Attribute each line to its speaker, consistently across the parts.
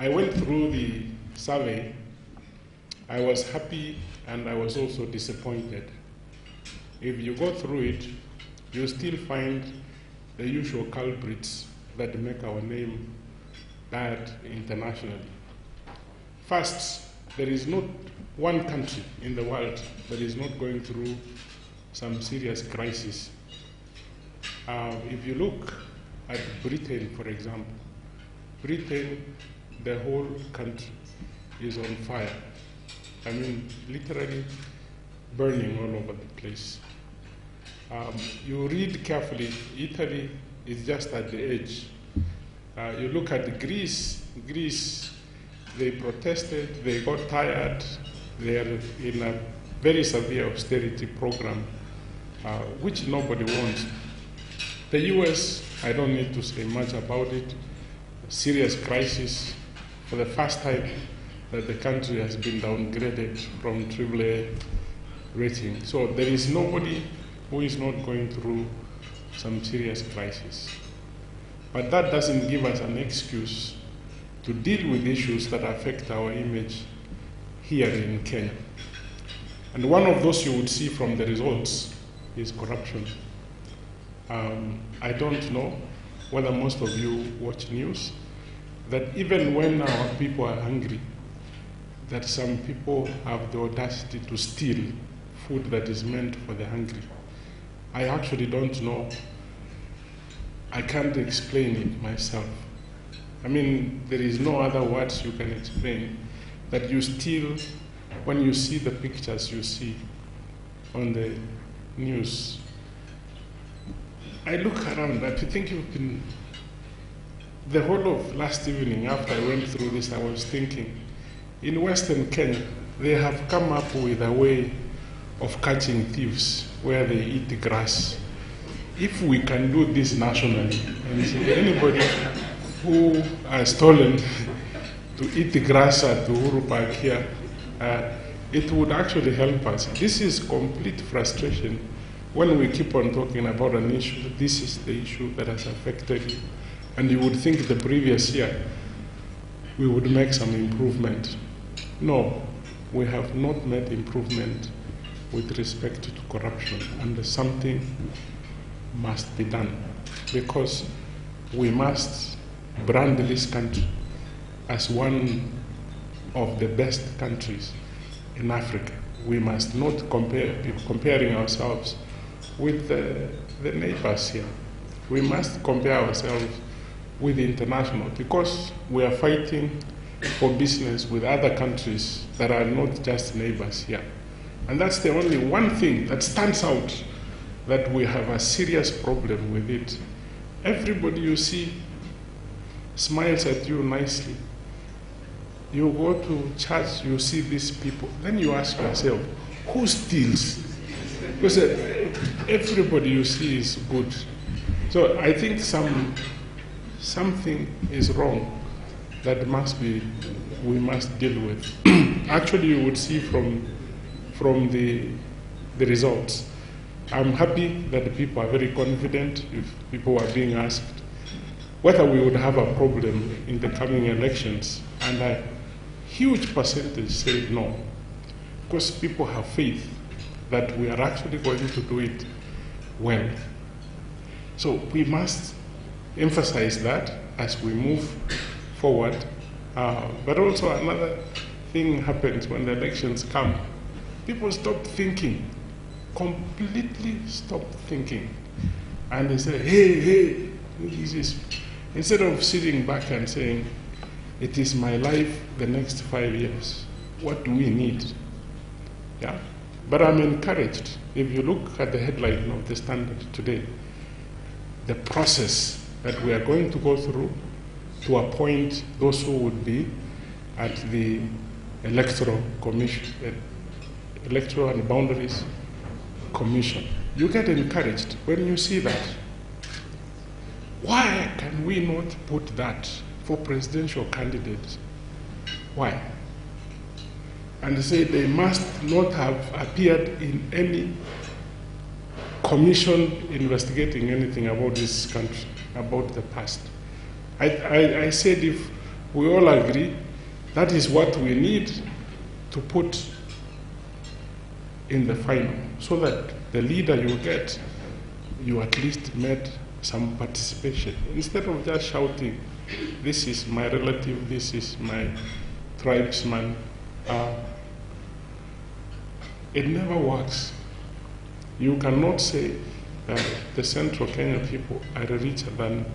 Speaker 1: I went through the survey. I was happy and I was also disappointed. If you go through it, you still find the usual culprits that make our name bad internationally. First, there is not one country in the world that is not going through some serious crisis. If you look at Britain, for example, Britain, the whole country is on fire. I mean, literally burning all over the place. You read carefully, Italy is just at the edge. You look at Greece, they protested, they got tired, they're in a very severe austerity program, which nobody wants. The US, I don't need to say much about it, serious crisis. For the first time that the country has been downgraded from AAA rating. So there is nobody who is not going through some serious crisis. But that doesn't give us an excuse to deal with issues that affect our image here in Kenya. And one of those you would see from the results is corruption. I don't know whether most of you watch news, that even when our people are hungry, that some people have the audacity to steal food that is meant for the hungry. I actually don't know. I can't explain it myself. I mean, there is no other words you can explain that you steal when you see the pictures you see on the news. I look around, I think you've been, the whole of last evening after I went through this, I was thinking, in Western Kenya, they have come up with a way of catching thieves where they eat grass. If we can do this nationally, and anybody who has stolen to eat the grass at the Uhuru Park here, it would actually help us. This is complete frustration when we keep on talking about an issue. This is the issue that has affected you. And you would think the previous year we would make some improvement. No, we have not made improvement with respect to corruption, and something must be done, because we must brand this country as one of the best countries in Africa. We must not be comparing ourselves with the neighbors here. We must compare ourselves with the international, because we are fighting for business with other countries that are not just neighbors here. And that's the only one thing that stands out, that we have a serious problem with it. Everybody you see smiles at you nicely. You go to church, you see these people, then you ask yourself, who steals? Because everybody you see is good. So I think something is wrong that we must deal with. Actually, you would see from the results. I'm happy that the people are very confident. If people are being asked whether we would have a problem in the coming elections, and a huge percentage said no, because people have faith that we are actually going to do it well. So we must emphasize that as we move forward. But also another thing happens when the elections come. People stop thinking, completely stop thinking. And they say, hey, this is, instead of sitting back and saying, it is my life the next 5 years, what do we need? Yeah. But I'm encouraged. If you look at the headline of the Standard today, the process that we are going to go through to appoint those who would be at the Electoral and Boundaries Commission. You get encouraged when you see that. Why can we not put that for presidential candidates? Why? And they say they must not have appeared in any commission investigating anything about this country, about the past. I said if we all agree that is what we need to put in the final, so that the leader you get, you at least made some participation. Instead of just shouting, this is my relative, this is my tribesman, it never works. You cannot say that the Central Kenya people are richer than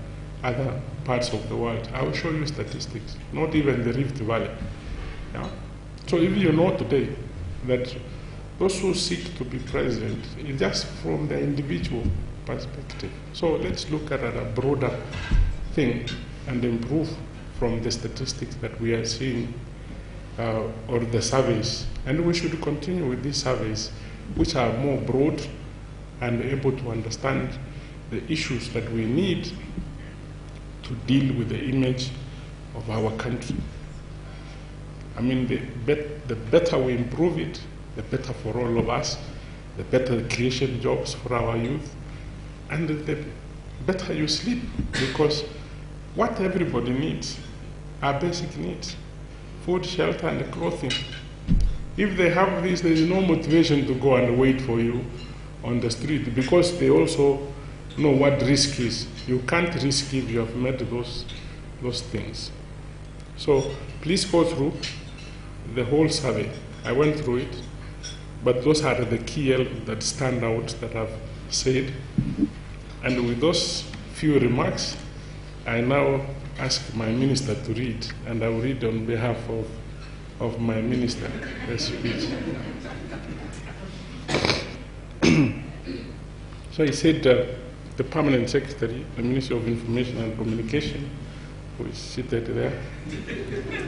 Speaker 1: other parts of the world. I will show you statistics, not even the Rift Valley. Yeah? So if you know today that those who seek to be president is just from the individual perspective. So let's look at a broader thing and improve from the statistics that we are seeing or the surveys. And we should continue with these surveys, which are more broad and able to understand the issues that we need to deal with the image of our country. I mean, the better we improve it, the better for all of us, the better the creation jobs for our youth, and the better you sleep, because what everybody needs are basic needs: food, shelter, and clothing. If they have this, there is no motivation to go and wait for you on the street, because they also know what risk is. You can't risk if you have met those things. So please go through the whole survey. I went through it, but those are the key elements that stand out that I've said. And with those few remarks, I now ask my minister to read, and I will read on behalf of my minister the speech. So he said the permanent secretary, the Ministry of Information and Communication, who is seated there,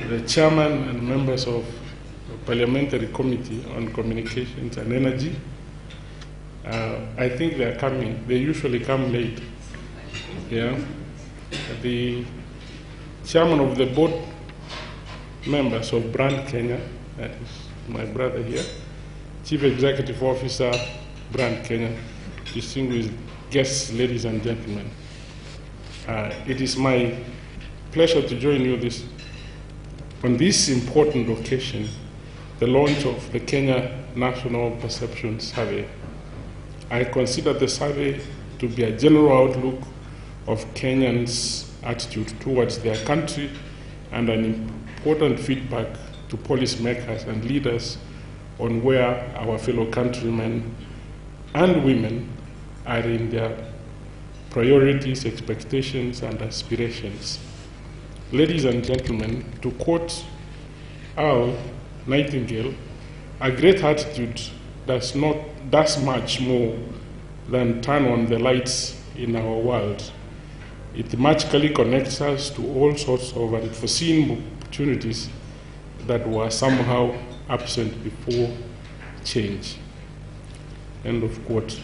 Speaker 1: the chairman and members of the Parliamentary Committee on Communications and Energy. I think they are coming. They usually come late. Yeah. The chairman of the board members of Brand Kenya, that is my brother here, Chief Executive Officer, Brand Kenya, distinguished guests, ladies and gentlemen. It is my pleasure to join you on this important occasion, the launch of the Kenya National Perception Survey. I consider the survey to be a general outlook of Kenyans' attitude towards their country and an important feedback to policymakers and leaders on where our fellow countrymen and women are in their priorities, expectations, and aspirations. Ladies and gentlemen, to quote Earl Nightingale, a great attitude does much more than turn on the lights in our world. It magically connects us to all sorts of unforeseen opportunities that were somehow absent before change. End of quote.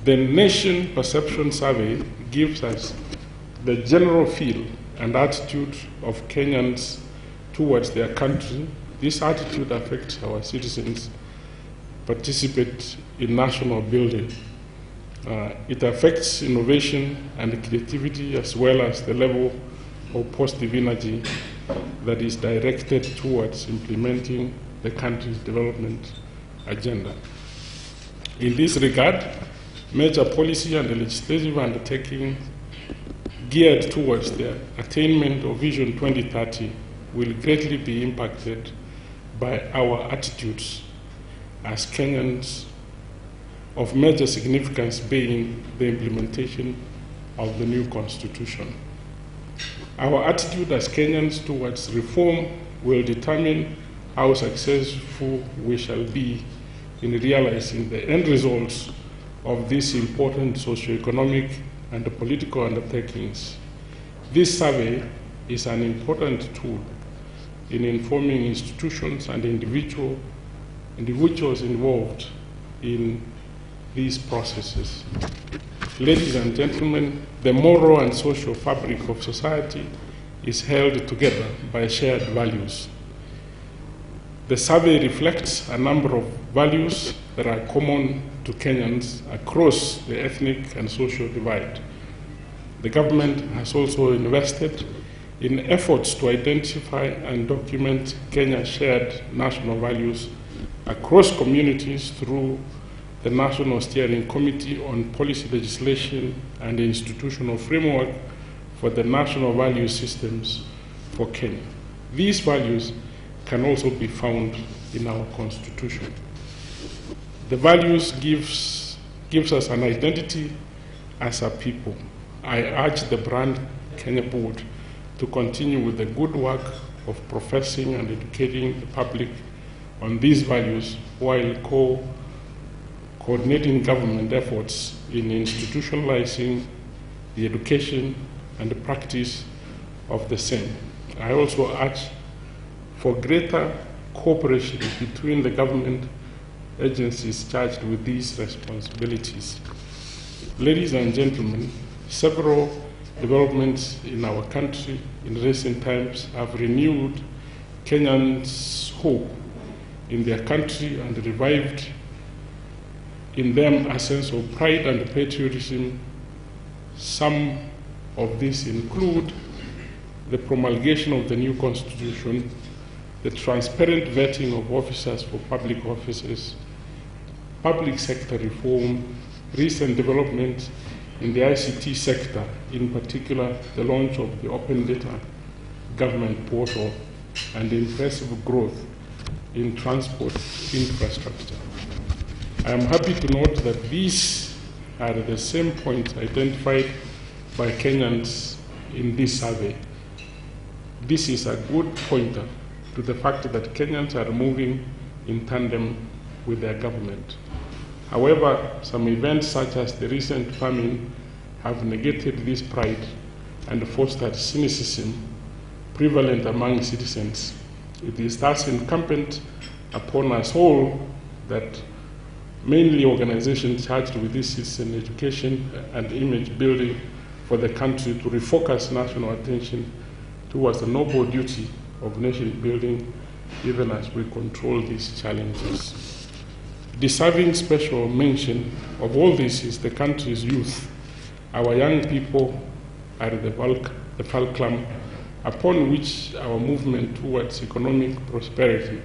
Speaker 1: The Nation Perception Survey gives us the general feel and attitude of Kenyans towards their country. This attitude affects our citizens participate in national building. It affects innovation and creativity, as well as the level of positive energy that is directed towards implementing the country's development agenda. In this regard, major policy and legislative undertakings geared towards the attainment of Vision 2030 will greatly be impacted by our attitudes as Kenyans, of major significance being the implementation of the new constitution. Our attitude as Kenyans towards reform will determine how successful we shall be in realizing the end results of these important socio-economic and political undertakings. This survey is an important tool in informing institutions and individuals involved in these processes. Ladies and gentlemen, the moral and social fabric of society is held together by shared values. The survey reflects a number of values that are common to Kenyans across the ethnic and social divide. The government has also invested in efforts to identify and document Kenya's shared national values across communities through the National Steering Committee on Policy Legislation and the Institutional Framework for the National Value Systems for Kenya. These values can also be found in our Constitution. The values gives us an identity as a people. I urge the Brand Kenya Board to continue with the good work of professing and educating the public on these values while coordinating government efforts in institutionalizing the education and the practice of the same. I also urge for greater cooperation between the government agencies charged with these responsibilities. Ladies and gentlemen, several developments in our country in recent times have renewed Kenyans' hope in their country and revived in them a sense of pride and patriotism. Some of these include the promulgation of the new constitution, the transparent vetting of officers for public offices, public sector reform, recent developments in the ICT sector, in particular the launch of the Open Data Government Portal, and the impressive growth in transport infrastructure. I am happy to note that these are the same points identified by Kenyans in this survey. This is a good pointer to the fact that Kenyans are moving in tandem with their government. However, some events such as the recent famine have negated this pride and fostered cynicism prevalent among citizens. It is thus incumbent upon us all, that mainly organizations charged with this citizen education and image building for the country, to refocus national attention towards the noble duty of nation building, even as we control these challenges. Deserving special mention of all this is the country's youth. Our young people are the fulcrum upon which our movement towards economic prosperity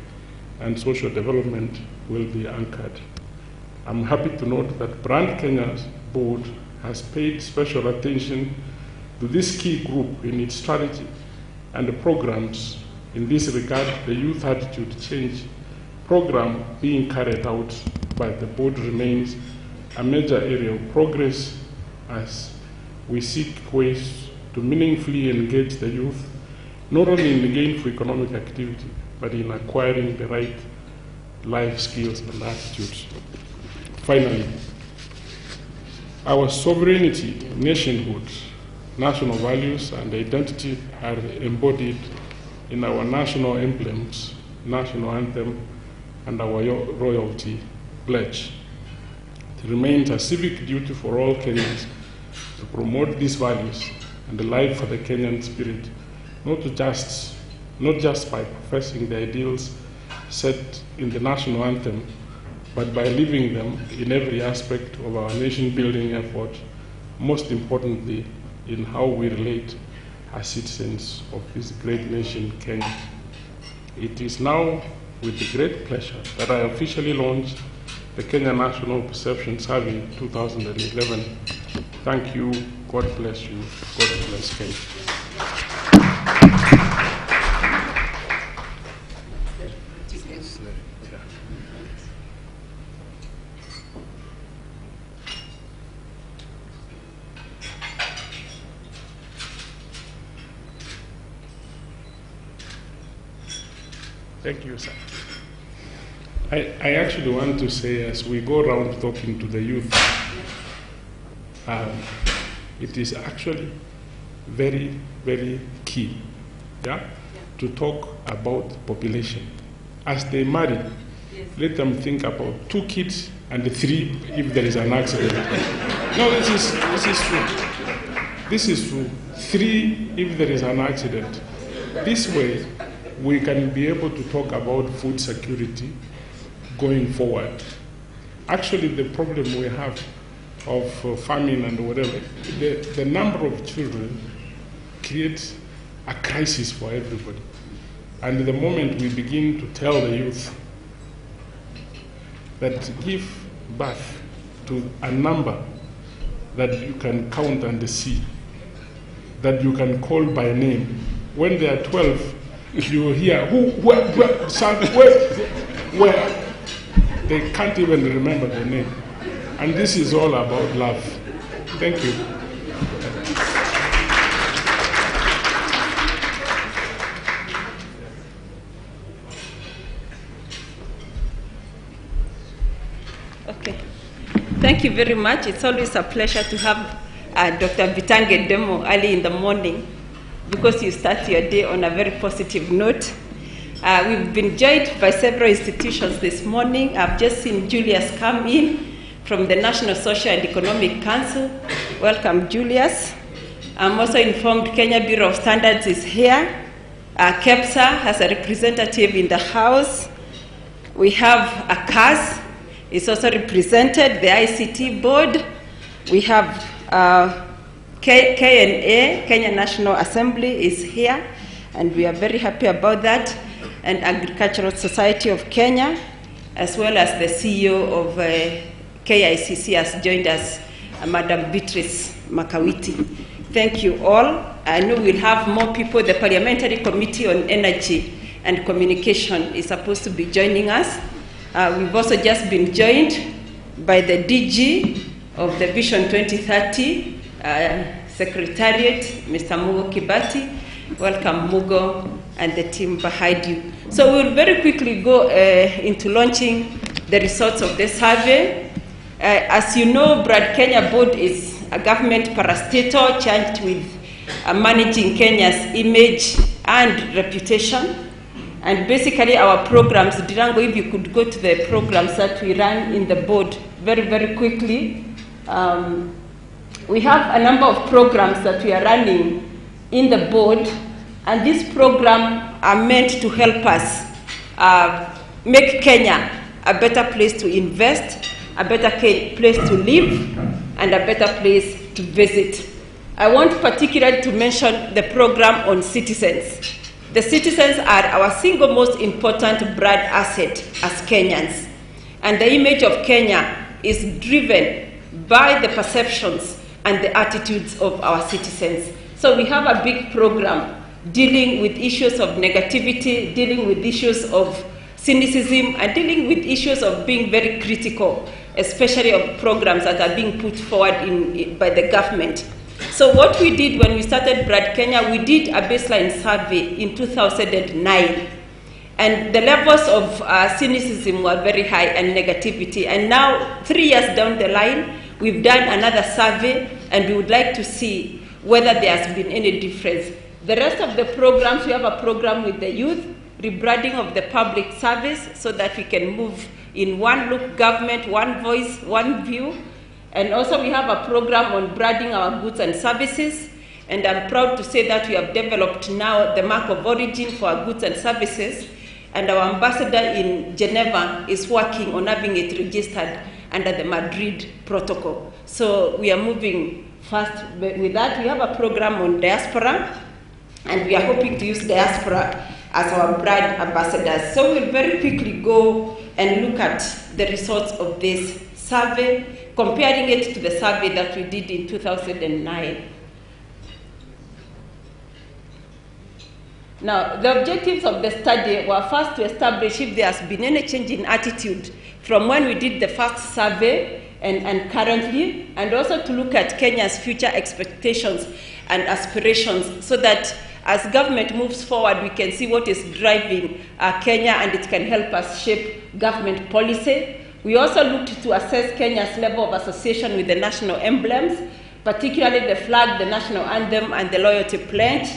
Speaker 1: and social development will be anchored. I'm happy to note that Brand Kenya's board has paid special attention to this key group in its strategy and the programs. In this regard, the Youth Attitude Change program being carried out by the board remains a major area of progress as we seek ways to meaningfully engage the youth, not only in the gainful economic activity, but in acquiring the right life skills and attitudes. Finally, our sovereignty, nationhood, national values, and identity are embodied in our national emblems, national anthem, and our royalty pledge. It remains a civic duty for all Kenyans to promote these values and the life for the Kenyan spirit, not just by professing the ideals set in the national anthem, but by living them in every aspect of our nation-building effort, most importantly, in how we relate as citizens of this great nation, Kenya. It is now with great pleasure that I officially launch the Kenya National Perception Survey 2011. Thank you. God bless you. God bless Kenya. Thank you, sir. I actually want to say, as we go around talking to the youth, it is actually very, very key, to talk about population. As they marry, let them think about 2 kids and 3 if there is an accident. No, this is true. This is true. 3 if there is an accident. This way, we can be able to talk about food security going forward. Actually, the problem we have of famine and whatever, the number of children creates a crisis for everybody. And the moment we begin to tell the youth that give birth to a number that you can count and see, that you can call by name, when they are 12, you hear where, they can't even remember the name. And this is all about love. Thank you.
Speaker 2: Okay. Thank you very much. It's always a pleasure to have Dr. Bitange Demo early in the morning, because you start your day on a very positive note. We've been joined by several institutions this morning. I've just seen Julius come in from the National Social and Economic Council. Welcome, Julius. I'm also informed Kenya Bureau of Standards is here. KEPSA has a representative in the House. We have ACAS, is also represented, the ICT board. We have KNA, Kenya National Assembly, is here, and we are very happy about that. And Agricultural Society of Kenya, as well as the CEO of KICC has joined us, Madam Beatrice Makawiti. Thank you all. I know we'll have more people. The Parliamentary Committee on Energy and Communication is supposed to be joining us. We've also just been joined by the DG of the Vision 2030 Secretariat, Mr. Mugo Kibati. Welcome, Mugo, and the team behind you. So we'll very quickly go into launching the results of the survey. As you know, Brad Kenya Board is a government parastatal charged with managing Kenya's image and reputation. And basically our programs, Dirango, if you could go to the programs that we run in the board very, very quickly. We have a number of programs that we are running in the board, and these programs are meant to help us make Kenya a better place to invest, a better place to live, and a better place to visit. I want particularly to mention the program on citizens. The citizens are our single most important brand asset as Kenyans, and the image of Kenya is driven by the perceptions and the attitudes of our citizens. So we have a big program dealing with issues of negativity, dealing with issues of cynicism, and dealing with issues of being very critical, especially of programs that are being put forward by the government. So what we did when we started Brad Kenya, we did a baseline survey in 2009. And the levels of cynicism were very high and negativity. And now, 3 years down the line, we've done another survey, and we would like to see whether there has been any difference. The rest of the programs, we have a program with the youth, rebranding of the public service, so that we can move in one look government, one voice, one view. And also we have a program on branding our goods and services. And I'm proud to say that we have developed now the mark of origin for our goods and services. And our ambassador in Geneva is working on having it registered under the Madrid protocol. So we are moving fast with that. We have a program on diaspora, and we are hoping to use diaspora as our brand ambassadors. So we'll very quickly go and look at the results of this survey, comparing it to the survey that we did in 2009. Now, the objectives of the study were first to establish if there has been any change in attitude from when we did the first survey and currently, and also to look at Kenya's future expectations and aspirations, so that as government moves forward, we can see what is driving Kenya, and it can help us shape government policy. We also looked to assess Kenya's level of association with the national emblems, particularly the flag, the national anthem, and the loyalty pledge,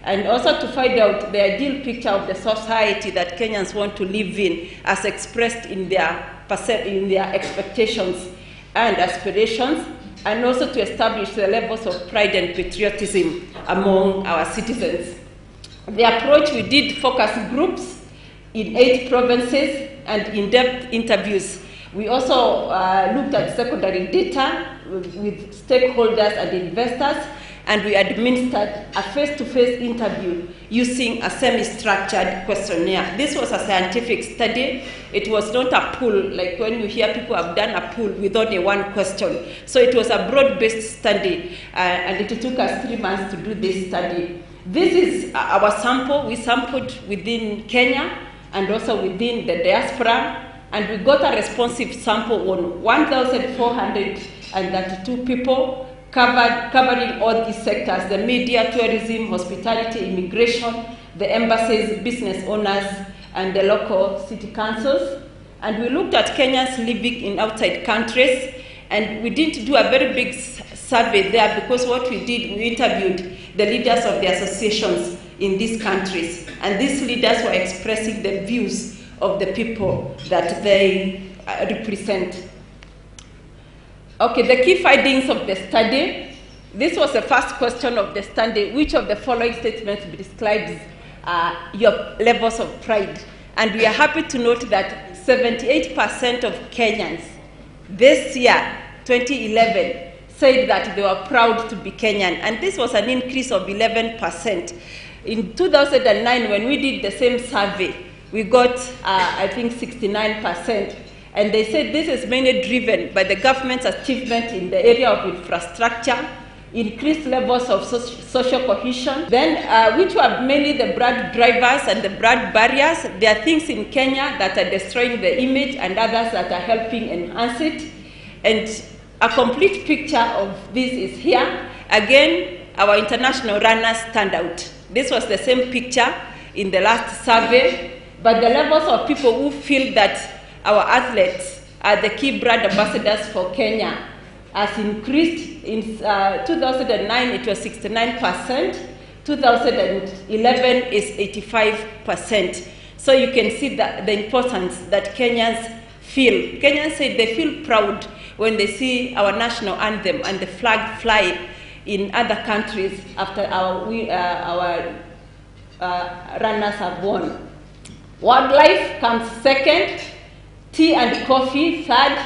Speaker 2: and also to find out the ideal picture of the society that Kenyans want to live in, as expressed in their expectations and aspirations, and also to establish the levels of pride and patriotism among our citizens. The approach, we did focus groups in 8 provinces and in-depth interviews. We also looked at secondary data with stakeholders and investors, and we administered a face-to-face interview using a semi-structured questionnaire. This was a scientific study. It was not a poll, like when you hear people have done a poll with only one question. So it was a broad-based study, and it took us 3 months to do this study. This is our sample. We sampled within Kenya and also within the diaspora, and we got a responsive sample on 1,432 people, covering all these sectors: the media, tourism, hospitality, immigration, the embassies, business owners, and the local city councils. And we looked at Kenyans living in outside countries, and we didn't do a very big survey there, because what we did, we interviewed the leaders of the associations in these countries, and these leaders were expressing the views of the people that they represent. Okay, the key findings of the study. This was the first question of the study: which of the following statements describes your levels of pride? And we are happy to note that 78% of Kenyans this year, 2011, said that they were proud to be Kenyan, and this was an increase of 11%. In 2009, when we did the same survey, we got, I think, 69%. And they said this is mainly driven by the government's achievement in the area of infrastructure, increased levels of social cohesion, then which were mainly the broad drivers and the broad barriers. There are things in Kenya that are destroying the image and others that are helping enhance it. And a complete picture of this is here. Again, our international runners stand out. This was the same picture in the last survey, but the levels of people who feel that our athletes are the key brand ambassadors for Kenya has increased. In 2009, it was 69%. 2011 is 85%. So you can see the importance that Kenyans feel. Kenyans say they feel proud when they see our national anthem and the flag fly in other countries after our runners have won. Wildlife comes second, tea and coffee third,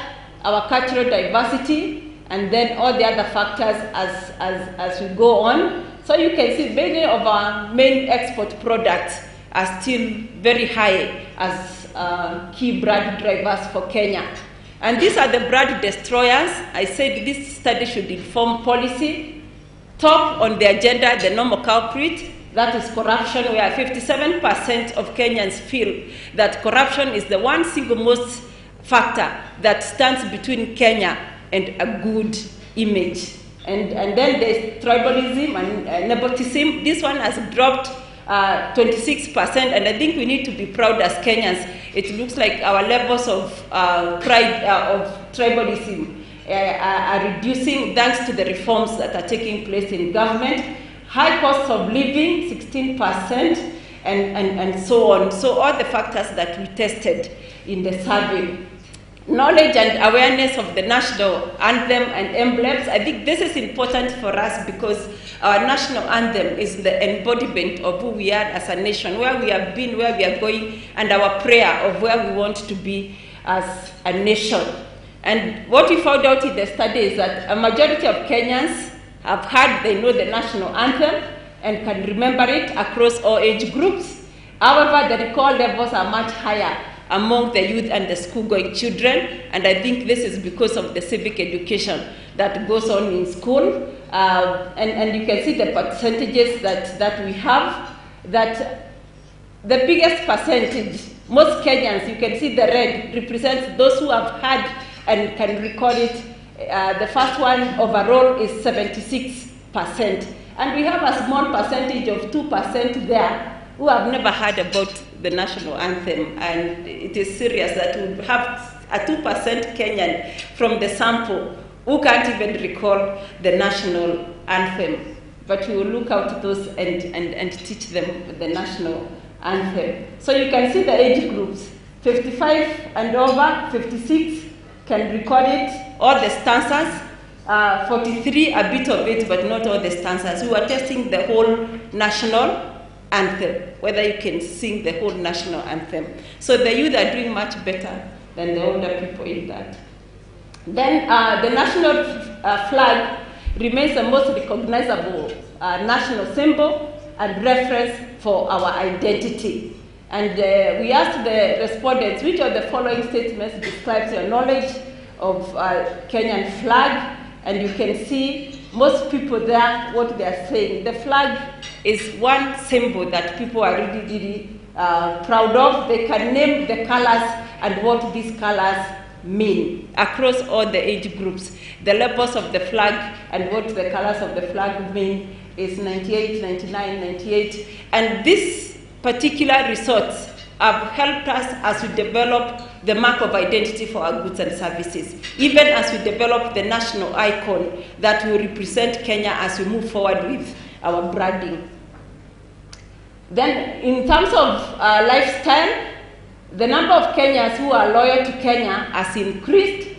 Speaker 2: our cultural diversity, and then all the other factors as we go on. So you can see many of our main export products are still very high as key brand drivers for Kenya. And these are the brand destroyers. I said this study should inform policy. Top on the agenda, the normal culprit, that is corruption, where 57% of Kenyans feel that corruption is the one single most factor that stands between Kenya and a good image. And then there's tribalism and nepotism. This one has dropped 26%, and I think we need to be proud as Kenyans. It looks like our levels of pride of tribalism are reducing thanks to the reforms that are taking place in government. High cost of living, 16%, and so on. So all the factors that we tested in the survey. Knowledge and awareness of the national anthem and emblems. I think this is important for us because our national anthem is the embodiment of who we are as a nation, where we have been, where we are going, and our prayer of where we want to be as a nation. And what we found out in the study is that a majority of Kenyans have heard, they know the national anthem and can remember it across all age groups. However, the recall levels are much higher among the youth and the school-going children, and I think this is because of the civic education that goes on in school. And you can see the percentages that we have, that the biggest percentage, most Kenyans, you can see the red, represents those who have heard and can recall it. The first one overall is 76%. And we have a small percentage of 2% there who have never heard about the national anthem. And it is serious that we have a 2% Kenyan from the sample who can't even recall the national anthem. But we will look out those and teach them the national anthem. So you can see the age groups, 55 and over, 56 can record it, all the stanzas, 43 a bit of it, but not all the stanzas. We were testing the whole national anthem, whether you can sing the whole national anthem. So the youth are doing much better than the older people in that. Then the national flag remains the most recognizable national symbol and reference for our identity. And we asked the respondents, which of the following statements describes your knowledge of Kenyan flag? And you can see most people there, what they are saying. The flag is one symbol that people are really proud of. They can name the colors and what these colors mean across all the age groups. The levels of the flag and what the colors of the flag mean is 98, 99, 98. And these particular results have helped us as we develop the mark of identity for our goods and services, even as we develop the national icon that will represent Kenya as we move forward with our branding. Then, in terms of lifestyle, the number of Kenyans who are loyal to Kenya has increased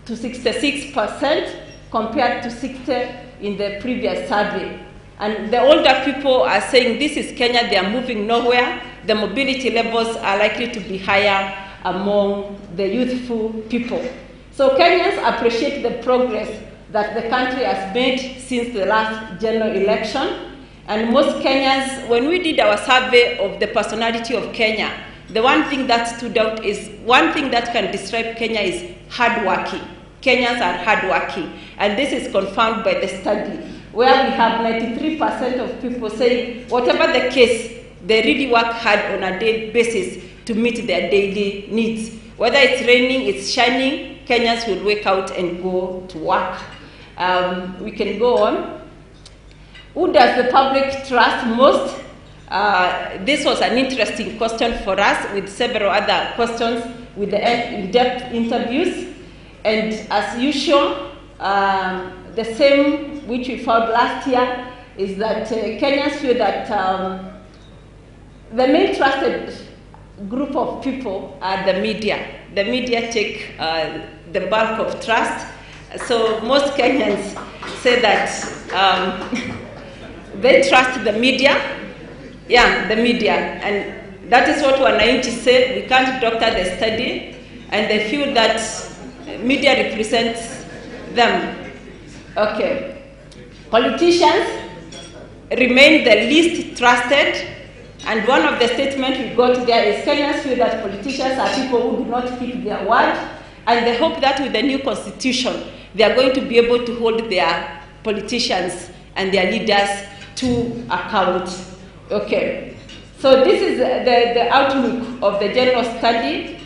Speaker 2: to 66% compared to 60% in the previous survey. And the older people are saying this is Kenya, they are moving nowhere. The mobility levels are likely to be higher among the youthful people. So Kenyans appreciate the progress that the country has made since the last general election. And most Kenyans, when we did our survey of the personality of Kenya, the one thing that stood out is, one thing that can describe Kenya is hardworking. Kenyans are hardworking. And this is confirmed by the study, where we have 93% of people saying, whatever the case, they really work hard on a daily basis to meet their daily needs. Whether it's raining, it's shining, Kenyans will wake out and go to work. We can go on. Who does the public trust most? This was an interesting question for us, with several other questions with the in-depth interviews. And as usual, the same which we found last year is that Kenyans feel that the main trusted group of people are the media. The media take the bulk of trust. So most Kenyans say that they trust the media. Yeah, the media. And that is what Wananchi said. We can't doctor the study. And they feel that media represents them. Okay. Politicians remain the least trusted. And one of the statements we got there is Kenyans feel that politicians are people who do not keep their word. And they hope that with the new constitution, they are going to be able to hold their politicians and their leaders to account. Okay. So this is the outlook of the general study.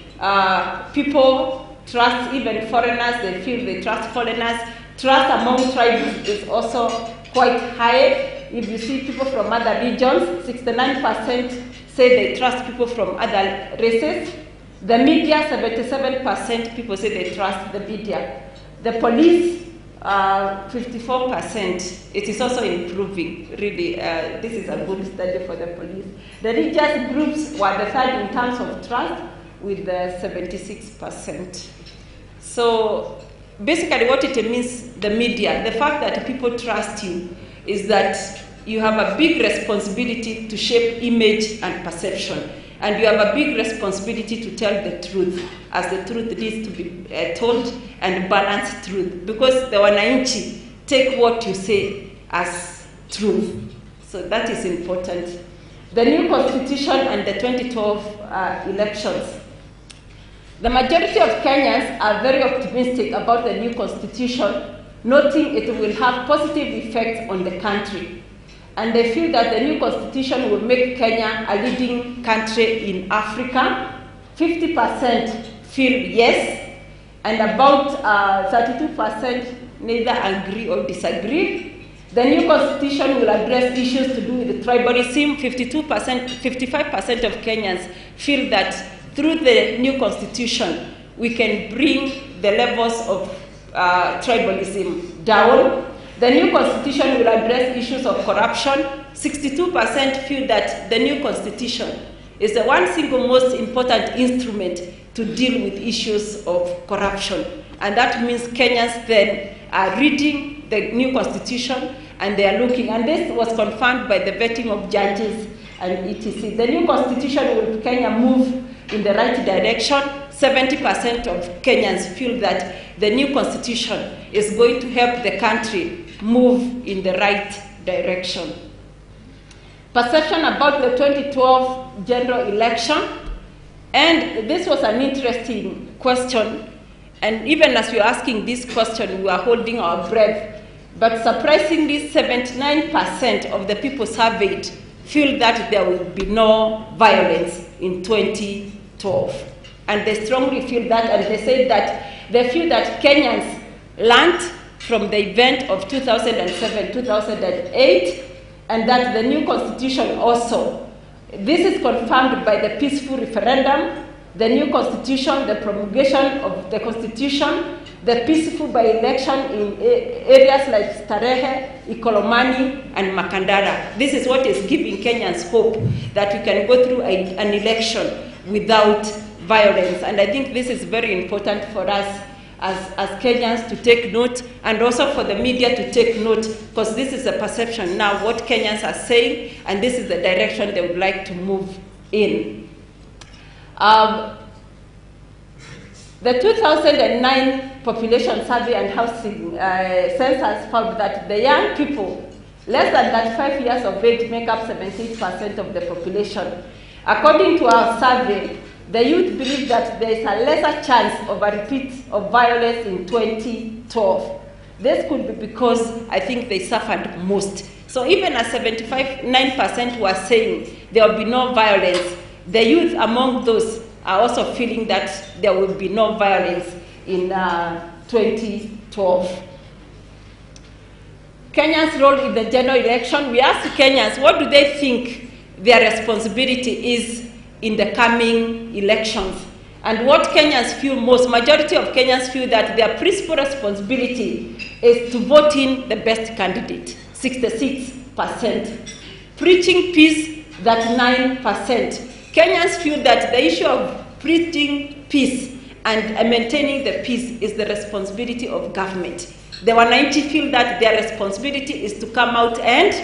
Speaker 2: People trust even foreigners. They feel they trust foreigners. Trust among tribes is also quite high. If you see people from other regions, 69% say they trust people from other races. The media, 77% people say they trust the media. The police, 54%. It is also improving, really. This is a good study for the police. The religious groups were the third in terms of trust, with 76%. So basically what it means, the media, the fact that people trust you, is that you have a big responsibility to shape image and perception. And you have a big responsibility to tell the truth, as the truth needs to be told, and balanced truth. Because the Wananchi take what you say as truth. So that is important. The new constitution and the 2012 elections. The majority of Kenyans are very optimistic about the new constitution, noting it will have positive effects on the country. And they feel that the new constitution will make Kenya a leading country in Africa. 50% feel yes, and about 32% neither agree or disagree. The new constitution will address issues to do with tribalism. 55% of Kenyans feel that through the new constitution, we can bring the levels of tribalism down. The new constitution will address issues of corruption. 62% feel that the new constitution is the one single most important instrument to deal with issues of corruption. And that means Kenyans then are reading the new constitution and they are looking. And this was confirmed by the vetting of judges and etc. The new constitution will Kenya move in the right direction. 70% of Kenyans feel that the new constitution is going to help the country move in the right direction. Perception about the 2012 general election, and this was an interesting question, and even as we were asking this question, we were holding our breath, but surprisingly 79% of the people surveyed feel that there will be no violence in 2012. And they strongly feel that, and they say that they feel that Kenyans learned from the event of 2007-2008, and that the new constitution also, this is confirmed by the peaceful referendum, the new constitution, the promulgation of the constitution, the peaceful by-election in areas like Starehe, Ikolomani, and Makandara. This is what is giving Kenyans hope that we can go through an election without violence. And I think this is very important for us as Kenyans to take note, and also for the media to take note, because this is a perception now, what Kenyans are saying, and this is the direction they would like to move in. The 2009 population survey and housing census found that the young people less than 35 years of age make up 78% of the population. According to our survey, the youth believe that there is a lesser chance of a repeat of violence in 2012. This could be because I think they suffered most. So even as 9% were saying there will be no violence, the youth among those are also feeling that there will be no violence in 2012. Kenyans' role in the general election, we asked Kenyans what do they think their responsibility is in the coming elections. And what Kenyans feel most, majority of Kenyans feel that their principal responsibility is to vote in the best candidate, 66%. Preaching peace, that 9%. Kenyans feel that the issue of preaching peace and maintaining the peace is the responsibility of government. The 190 feel that their responsibility is to come out and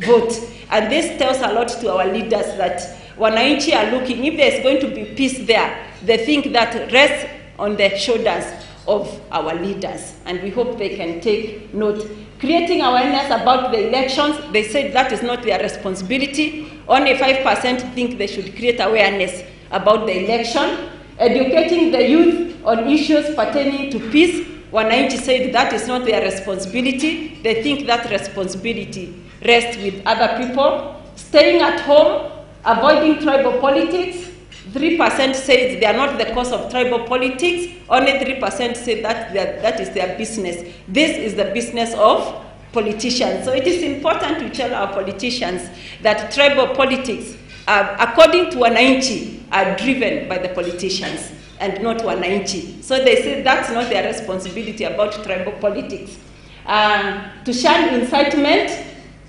Speaker 2: vote. And this tells a lot to our leaders that 190 are looking, if there's going to be peace there, they think that rests on the shoulders of our leaders. And we hope they can take note. Creating awareness about the elections, they said that is not their responsibility. Only 5% think they should create awareness about the election. Educating the youth on issues pertaining to peace, 190 said that is not their responsibility. They think that responsibility rests with other people. Staying at home, avoiding tribal politics, 3% said they are not the cause of tribal politics. Only 3% say that is their business. This is the business of politicians. So it is important to tell our politicians that tribal politics, according to 190, are driven by the politicians and not 190. So they say that's not their responsibility about tribal politics. To shun incitement,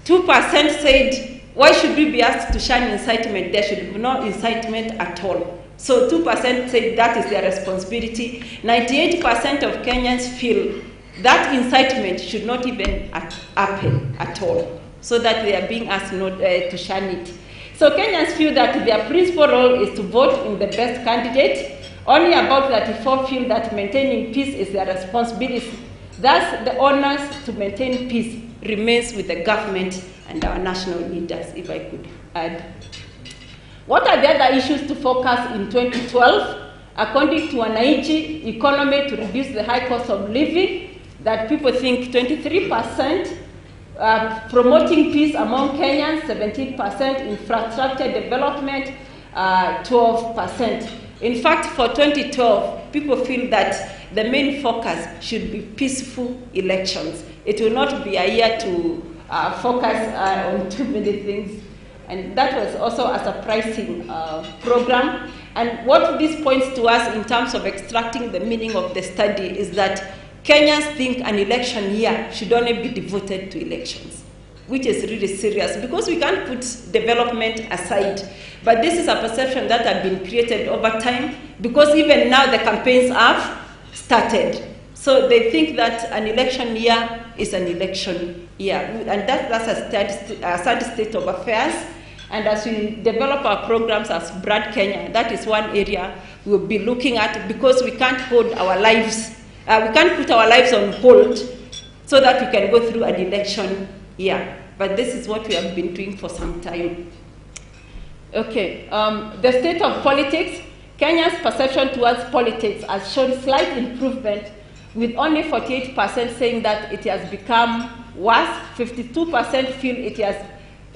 Speaker 2: 2% said, why should we be asked to shun incitement? There should be no incitement at all. So 2% say that is their responsibility. 98% of Kenyans feel that incitement should not even happen at all, so that they are being asked not to shun it. So Kenyans feel that their principal role is to vote in the best candidate. Only about 34 feel that maintaining peace is their responsibility. Thus, the onus to maintain peace remains with the government and our national leaders, if I could add. What are the other issues to focus in 2012? According to Wananchi, economy to reduce the high cost of living, that people think 23%, promoting peace among Kenyans, 17%, infrastructure development, 12%. In fact, for 2012, people feel that the main focus should be peaceful elections. It will not be a year to focus on too many things. And that was also a surprising program. And what this points to us in terms of extracting the meaning of the study is that Kenyans think an election year should only be devoted to elections, which is really serious because we can't put development aside. But this is a perception that had been created over time because even now the campaigns have started. So they think that an election year is an election year. And that's a sad state of affairs. And as we develop our programs as Brand Kenya, that is one area we'll be looking at because we can't hold our lives, we can't put our lives on hold so that we can go through an election year. But this is what we have been doing for some time. Okay, the state of politics. Kenya's perception towards politics has shown slight improvement, with only 48% saying that it has become worse. 52% feel it has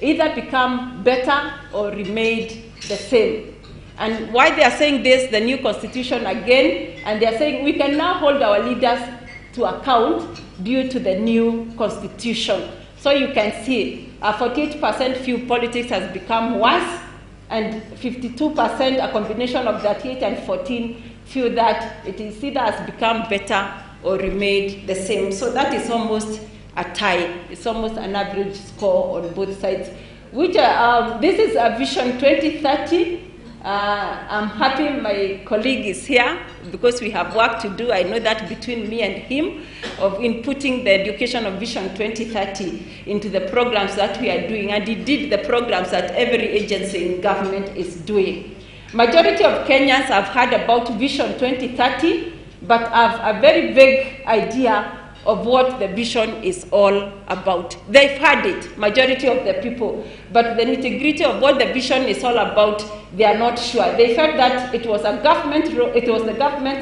Speaker 2: either become better or remained the same. And why they are saying this, the new constitution again, and they are saying we can now hold our leaders to account due to the new constitution. So you can see 48% feel politics has become worse, and 52%, a combination of 38 and 14, feel that it is either has become better or remained the same. So that is almost a tie. It's almost an average score on both sides. Which this is a Vision 2030. I'm happy my colleague is here because we have work to do. I know that between me and him of inputting the education of Vision 2030 into the programs that we are doing, and indeed the programs that every agency in government is doing. Majority of Kenyans have heard about Vision 2030, but have a very vague idea of what the vision is all about. They've heard it, majority of the people, but the nitty-gritty of what the vision is all about, they are not sure. They felt that it was the government's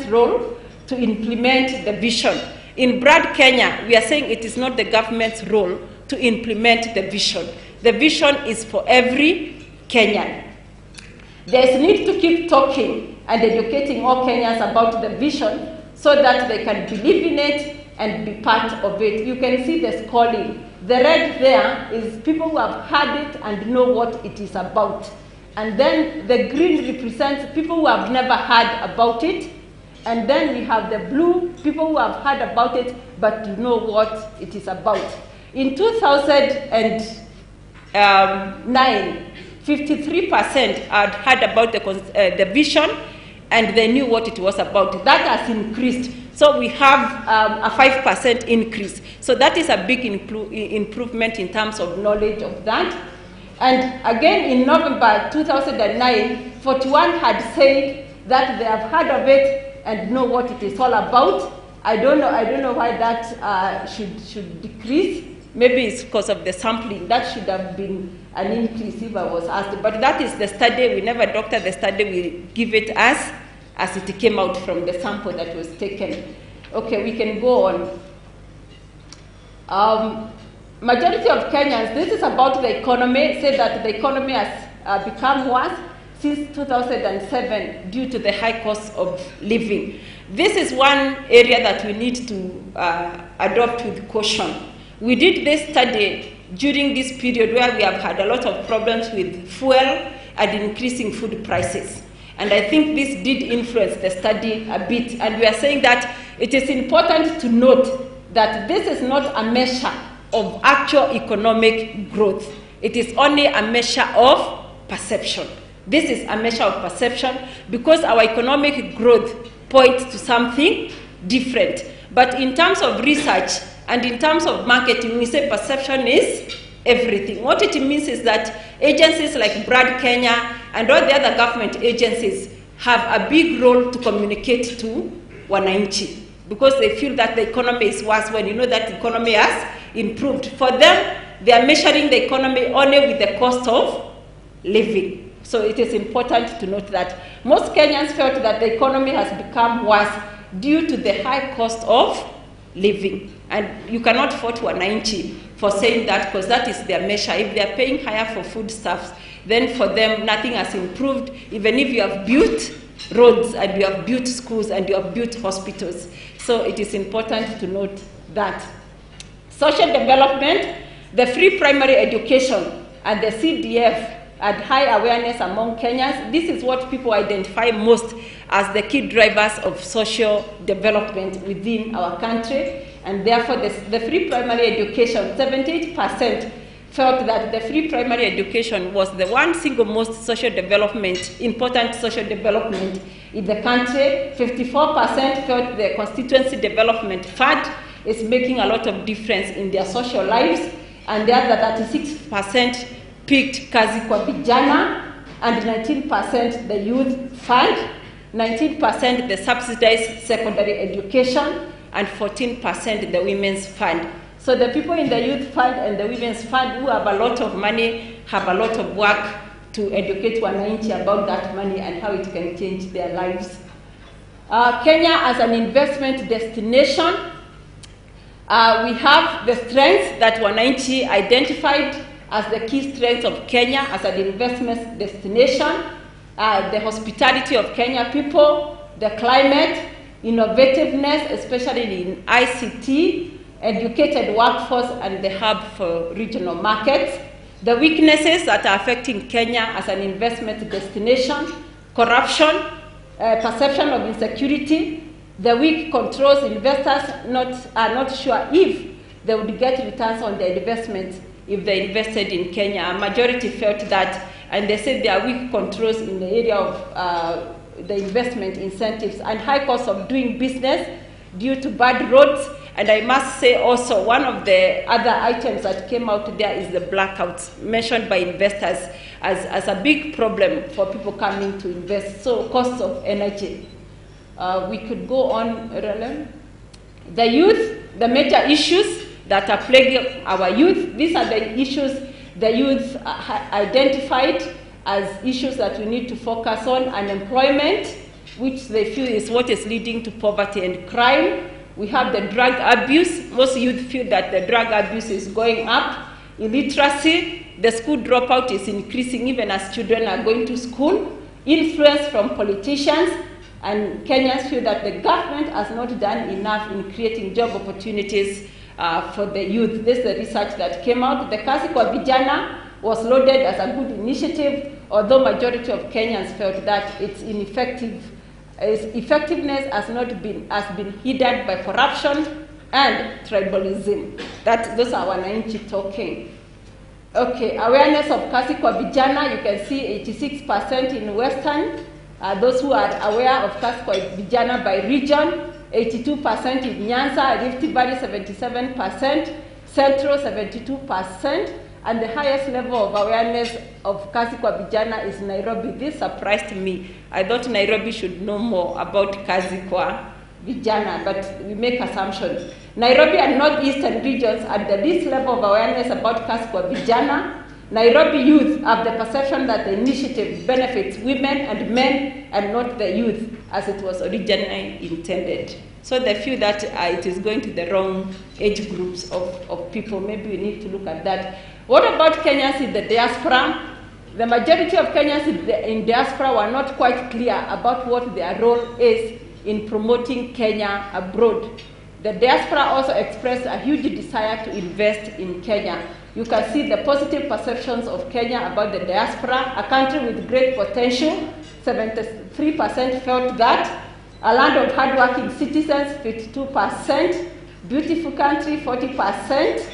Speaker 2: role to implement the vision. In Broad Kenya, we are saying it is not the government's role to implement the vision. The vision is for every Kenyan. There is need to keep talking and educating all Kenyans about the vision so that they can believe in it and be part of it. You can see the scoring. The red there is people who have heard it and know what it is about. And then the green represents people who have never heard about it. And then we have the blue, people who have heard about it but know what it is about. In 2009, 53% had heard about the vision and they knew what it was about. That has increased. So we have a 5% increase. So that is a big improvement in terms of knowledge of that. And again, in November 2009, 41 had said that they have heard of it and know what it is all about. I don't know why that should decrease. Maybe it's because of the sampling. That should have been an increase if I was asked. But that is the study. We never doctor the study. We give it as it came out from the sample that was taken. Okay, we can go on. Majority of Kenyans, this is about the economy, say that the economy has become worse since 2007 due to the high cost of living. This is one area that we need to adopt with caution. We did this study during this period where we have had a lot of problems with fuel and increasing food prices. And I think this did influence the study a bit. And we are saying that it is important to note that this is not a measure of actual economic growth. It is only a measure of perception. This is a measure of perception because our economic growth points to something different. But in terms of research and in terms of marketing, we say perception is everything. What it means is that agencies like Broad Kenya and all the other government agencies have a big role to communicate to wananchi because they feel that the economy is worse when you know that the economy has improved. For them, they are measuring the economy only with the cost of living. So it is important to note that most Kenyans felt that the economy has become worse due to the high cost of living. And you cannot fault wananchi for saying that because that is their measure. If they are paying higher for foodstuffs, then for them nothing has improved, even if you have built roads and you have built schools and you have built hospitals. So it is important to note that. Social development, the free primary education and the CDF had high awareness among Kenyans. This is what people identify most as the key drivers of social development within our country. And therefore, the free primary education, 78% felt that the free primary education was the one single most important social development in the country. 54% felt the constituency development fund is making a lot of difference in their social lives. And the other 36% picked Kazi kwa Vijana, and 19% the youth fund, 19% the subsidized secondary education, and 14% the women's fund. So the people in the youth fund and the women's fund who have a lot of money have a lot of work to educate wananchi about that money and how it can change their lives. Kenya as an investment destination, we have the strengths that wananchi identified as the key strengths of Kenya as an investment destination, the hospitality of Kenya people, the climate, innovativeness, especially in ICT, educated workforce, and the hub for regional markets. The weaknesses that are affecting Kenya as an investment destination: corruption, perception of insecurity, the weak controls. Investors are not sure if they would get returns on their investments if they invested in Kenya. A majority felt that, and they said there are weak controls in the area of the investment incentives and high cost of doing business due to bad roads. And I must say also, one of the other items that came out there is the blackouts, mentioned by investors as a big problem for people coming to invest. So cost of energy. We could go on, Roland. The youth, the major issues that are plaguing our youth, these are the issues the youth identified as issues that we need to focus on. Unemployment, which they feel is what is leading to poverty and crime. We have the drug abuse. Most youth feel that the drug abuse is going up. Illiteracy, the school dropout is increasing even as children are going to school. Influence from politicians, and Kenyans feel that the government has not done enough in creating job opportunities for the youth. This is the research that came out. The Kazi kwa Vijana was lauded as a good initiative, although majority of Kenyans felt that it's ineffective. Its effectiveness has been hindered by corruption and tribalism. Those are wananchi talking. Okay, awareness of Kazi kwa Vijana, you can see 86% in Western. Those who are aware of Kazi kwa Vijana by region, 82% in Nyanza, Rift Valley 77%, Central 72%, and the highest level of awareness of Kazi kwa Vijana is Nairobi. This surprised me. I thought Nairobi should know more about Kazi kwa Vijana, but we make assumptions. Nairobi and northeastern regions at the least level of awareness about Kazi kwa Vijana. Nairobi youth have the perception that the initiative benefits women and men and not the youth as it was originally intended. So they feel that it is going to the wrong age groups of people. Maybe we need to look at that. What about Kenyans in the diaspora? The majority of Kenyans in diaspora were not quite clear about what their role is in promoting Kenya abroad. The diaspora also expressed a huge desire to invest in Kenya. You can see the positive perceptions of Kenya about the diaspora, a country with great potential. 73% felt that. A land of hardworking citizens, 52%. Beautiful country, 40%.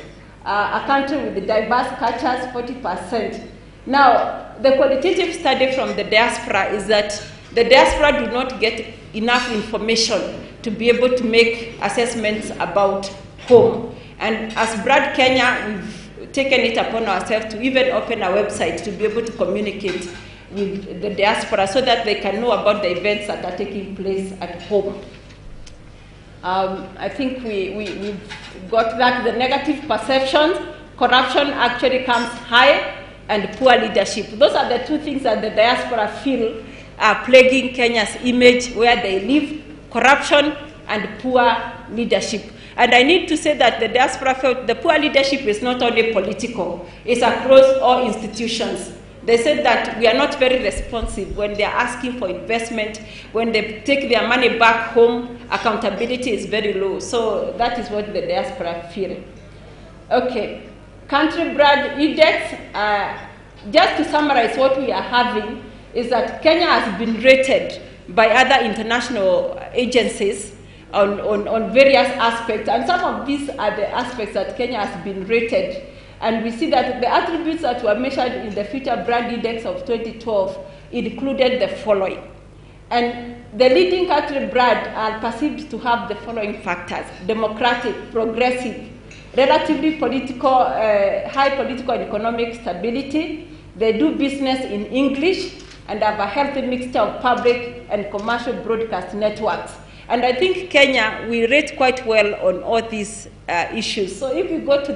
Speaker 2: A country with diverse cultures, 40%. Now, the qualitative study from the diaspora is that the diaspora do not get enough information to be able to make assessments about home. And as Brad Kenya, we've taken it upon ourselves to even open a website to be able to communicate with the diaspora so that they can know about the events that are taking place at home. I think we've got that. The negative perceptions, corruption actually comes high, and poor leadership. Those are the two things that the diaspora feel are plaguing Kenya's image where they live: corruption and poor leadership. And I need to say that the diaspora felt the poor leadership is not only political, it's across all institutions. They said that we are not very responsive when they are asking for investment. When they take their money back home, accountability is very low. So that is what the diaspora feel. Okay, country brand index. Just to summarize what we are having is that Kenya has been rated by other international agencies on various aspects. And some of these are the aspects that Kenya has been rated. And we see that the attributes that were measured in the Future Brand Index of 2012 included the following. And the leading country brand are perceived to have the following factors: democratic, progressive, relatively political, high political and economic stability. They do business in English and have a healthy mixture of public and commercial broadcast networks. And I think Kenya, we rate quite well on all these issues. So if you go to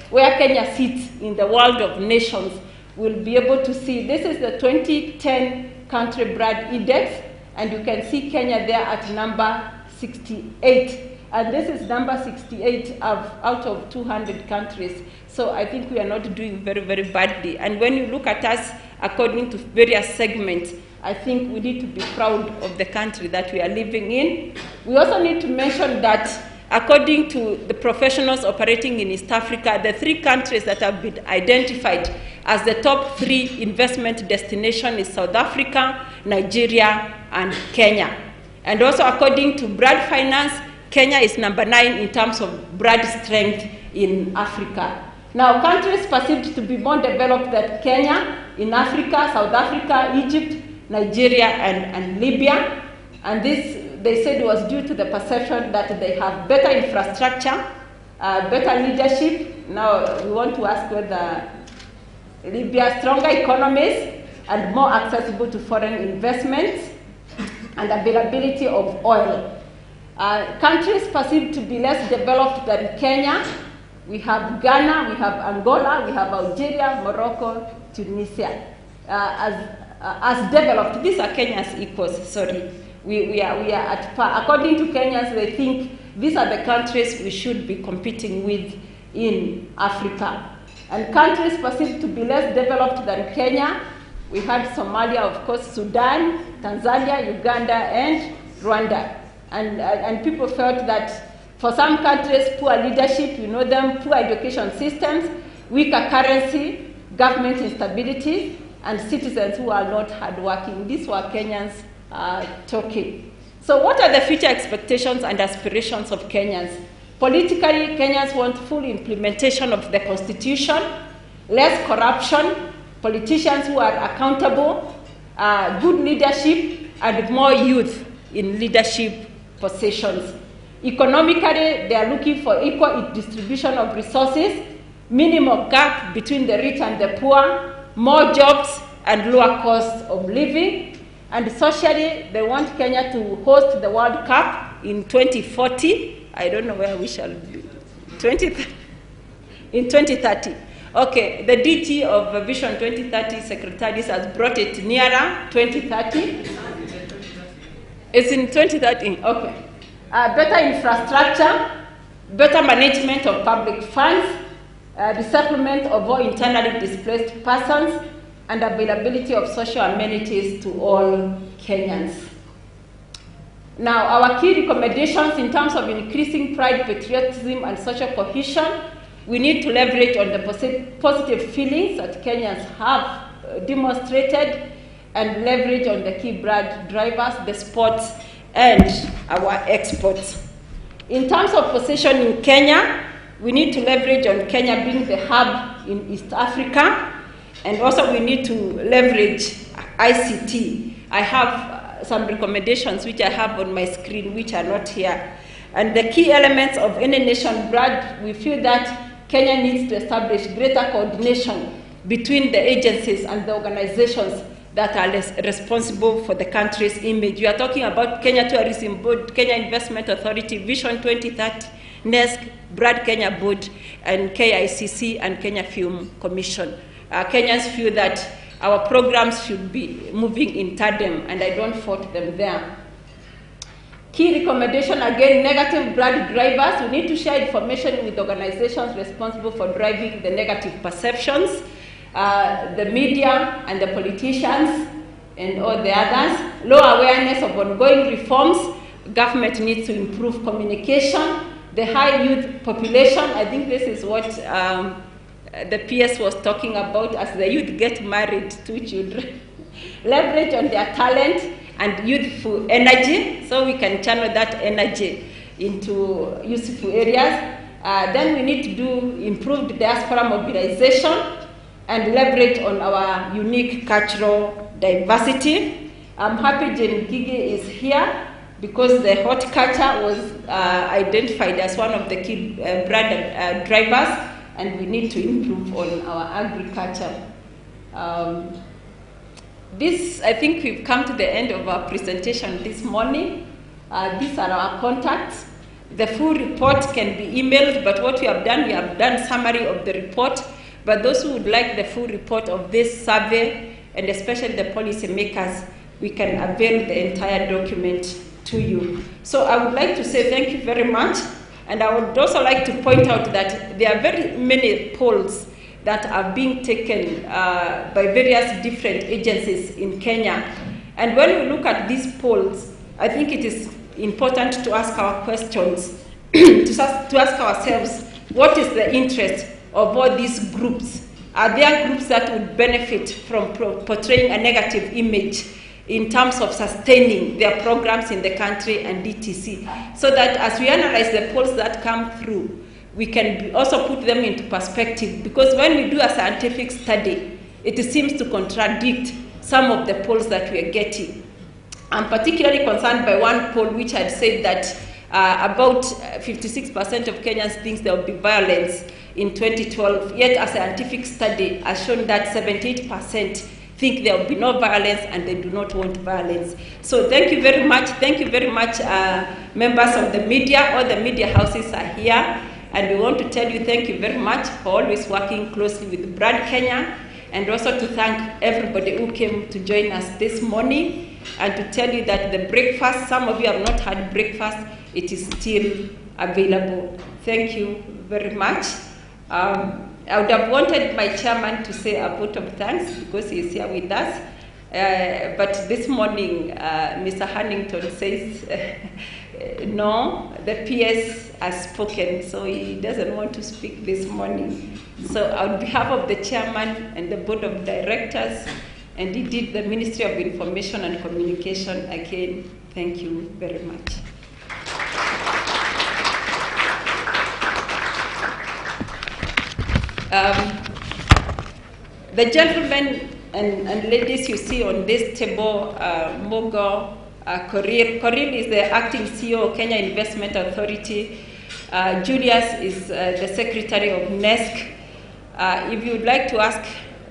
Speaker 2: where Kenya sits in the world of nations, we'll be able to see, this is the 2010 Country Brand Index, and you can see Kenya there at number 68. And this is number 68 out of 200 countries. So I think we are not doing very, very badly. And when you look at us according to various segments, I think we need to be proud of the country that we are living in. We also need to mention that according to the professionals operating in East Africa, the 3 countries that have been identified as the top 3 investment destinations is South Africa, Nigeria, and Kenya. And also according to Brand Finance, Kenya is number 9 in terms of brand strength in Africa. Now, countries perceived to be more developed than Kenya in Africa, South Africa, Egypt, Nigeria, and Libya. And this, they said, was due to the perception that they have better infrastructure, better leadership. Now, we want to ask whether Libya, stronger economies, and more accessible to foreign investments, and availability of oil. Countries perceived to be less developed than Kenya. We have Ghana, we have Angola, we have Algeria, Morocco, Tunisia. As developed, these are Kenya's equals, sorry. We are at par. According to Kenyans, they think these are the countries we should be competing with in Africa. And countries perceived to be less developed than Kenya, we had Somalia, of course, Sudan, Tanzania, Uganda, and Rwanda. And people felt that for some countries, poor leadership, you know them, poor education systems, weaker currency, government instability, and citizens who are not hardworking. These were Kenyans talking. So what are the future expectations and aspirations of Kenyans? Politically, Kenyans want full implementation of the Constitution, less corruption, politicians who are accountable, good leadership, and more youth in leadership positions. Economically, they are looking for equal distribution of resources, minimal gap between the rich and the poor, more jobs, and lower costs of living. And socially, they want Kenya to host the World Cup in 2040. I don't know where we shall be. In 2030. Okay, the DT of Vision 2030 Secretaries has brought it nearer 2030. It's in 2030, okay. Better infrastructure, better management of public funds, resettlement of all internally displaced persons, and availability of social amenities to all Kenyans. Now, our key recommendations in terms of increasing pride, patriotism, and social cohesion, we need to leverage on the positive feelings that Kenyans have demonstrated, and leverage on the key brand drivers, the sports, and our exports. In terms of positioning Kenya, we need to leverage on Kenya being the hub in East Africa, and also we need to leverage ICT. I have some recommendations which I have on my screen which are not here. And the key elements of any nation brand, we feel that Kenya needs to establish greater coordination between the agencies and the organizations that are responsible for the country's image. We are talking about Kenya Tourism Board, Kenya Investment Authority, Vision 2030, NESC, Brand Kenya Board, and KICC and Kenya Film Commission. Kenyans feel that our programs should be moving in tandem, and I don't fault them there. Key recommendation, again, negative brand drivers. We need to share information with organizations responsible for driving the negative perceptions, the media and the politicians and all the others. Low awareness of ongoing reforms. Government needs to improve communication. The high youth population, I think this is what the PS was talking about as the youth get married to children. Leverage on their talent and youthful energy, so we can channel that energy into useful areas. Then we need to do improved diaspora mobilization and leverage on our unique cultural diversity. I'm happy Jane Gigi is here because the horticulture was identified as one of the key brand drivers, and we need to improve on our agriculture. I think we've come to the end of our presentation this morning. These are our contacts. The full report can be emailed, but what we have done summary of the report. But those who would like the full report of this survey, and especially the policy makers, we can avail the entire document to you. So I would like to say thank you very much. And I would also like to point out that there are very many polls that are being taken by various different agencies in Kenya. And when we look at these polls, I think it is important to ask our questions, to ask ourselves, what is the interest of all these groups? Are there groups that would benefit from portraying a negative image in terms of sustaining their programs in the country and DTC? So that as we analyze the polls that come through, we can also put them into perspective. Because when we do a scientific study, it seems to contradict some of the polls that we are getting. I'm particularly concerned by one poll which had said that about 56% of Kenyans think there will be violence in 2012, yet a scientific study has shown that 78% think there will be no violence and they do not want violence. So thank you very much. Thank you very much, members of the media. All the media houses are here. And we want to tell you thank you very much for always working closely with Brand Kenya, and also to thank everybody who came to join us this morning, and to tell you that the breakfast, some of you have not had breakfast, it is still available. Thank you very much. I would have wanted my chairman to say a vote of thanks because he is here with us. But this morning, Mr. Hannington says, no, the PS has spoken, so he doesn't want to speak this morning. So on behalf of the chairman and the board of directors, and indeed the Ministry of Information and Communication, again, thank you very much. The gentlemen and ladies you see on this table, Mogo Korir. Korir is the acting CEO of Kenya Investment Authority. Julius is the secretary of NESC. If you would like to ask,